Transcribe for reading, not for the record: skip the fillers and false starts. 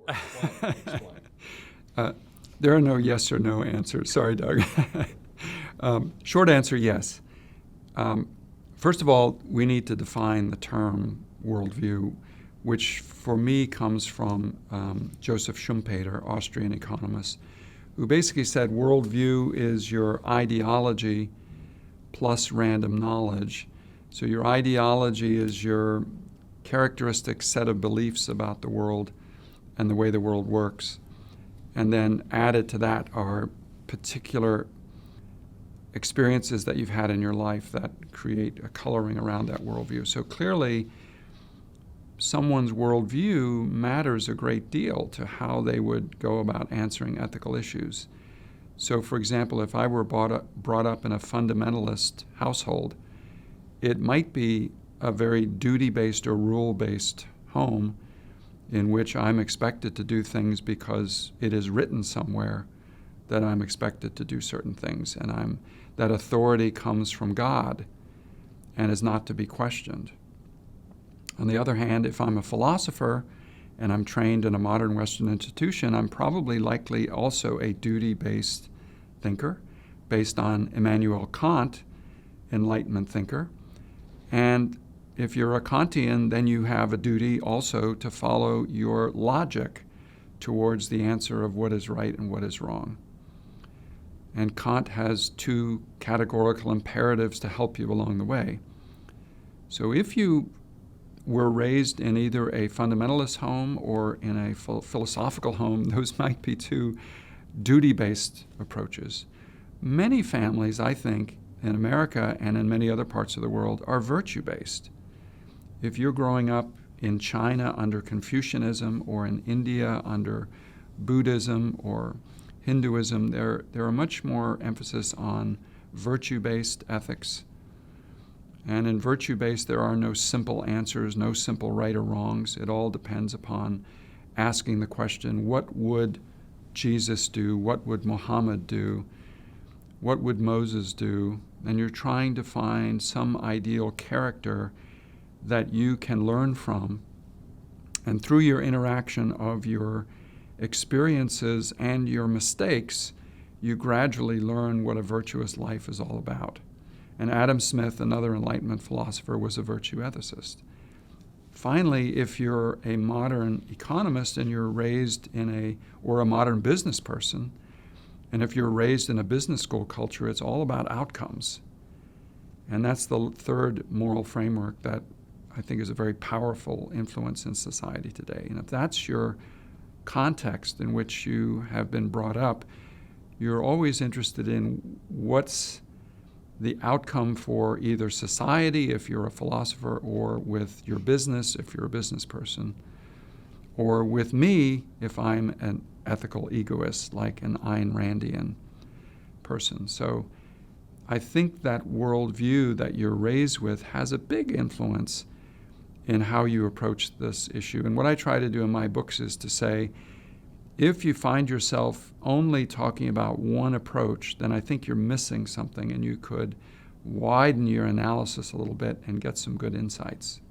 Explain. Uh, there are no yes or no answers. Sorry, Doug. Short answer, yes. First of all, we need to define the term worldview, which for me comes from Joseph Schumpeter, Austrian economist, who basically said worldview is your ideology plus random knowledge. So your ideology is your characteristic set of beliefs about the world and the way the world works. And then added to that are particular experiences that you've had in your life that create a coloring around that worldview. So clearly, someone's worldview matters a great deal to how they would go about answering ethical issues. So for example, if I were brought up in a fundamentalist household, it might be a very duty-based or rule-based home in which I'm expected to do things because it is written somewhere that I'm expected to do certain things, and that authority comes from God and is not to be questioned. On the other hand, if I'm a philosopher and I'm trained in a modern Western institution, I'm probably likely also a duty-based thinker based on Immanuel Kant, Enlightenment thinker. And if you're a Kantian, then you have a duty also to follow your logic towards the answer of what is right and what is wrong. And Kant has two categorical imperatives to help you along the way. So if you were raised in either a fundamentalist home or in a philosophical home, those might be two duty-based approaches. Many families, I think, in America and in many other parts of the world are virtue-based. If you're growing up in China under Confucianism or in India under Buddhism or Hinduism, there are much more emphasis on virtue-based ethics. And in virtue-based, there are no simple answers, no simple right or wrongs. It all depends upon asking the question, what would Jesus do? What would Muhammad do? What would Moses do? And you're trying to find some ideal character that you can learn from. And through your interaction of your experiences and your mistakes, you gradually learn what a virtuous life is all about. And Adam Smith, another Enlightenment philosopher, was a virtue ethicist. Finally, if you're a modern economist and you're raised or a modern business person, and if you're raised in a business school culture, it's all about outcomes. And that's the third moral framework that I think is a very powerful influence in society today. And if that's your context in which you have been brought up, you're always interested in what's the outcome for either society, if you're a philosopher, or with your business, if you're a business person, or with me, if I'm an ethical egoist, like an Ayn Randian person. So I think that worldview that you're raised with has a big influence in how you approach this issue. And what I try to do in my books is to say, if you find yourself only talking about one approach, then I think you're missing something, and you could widen your analysis a little bit and get some good insights.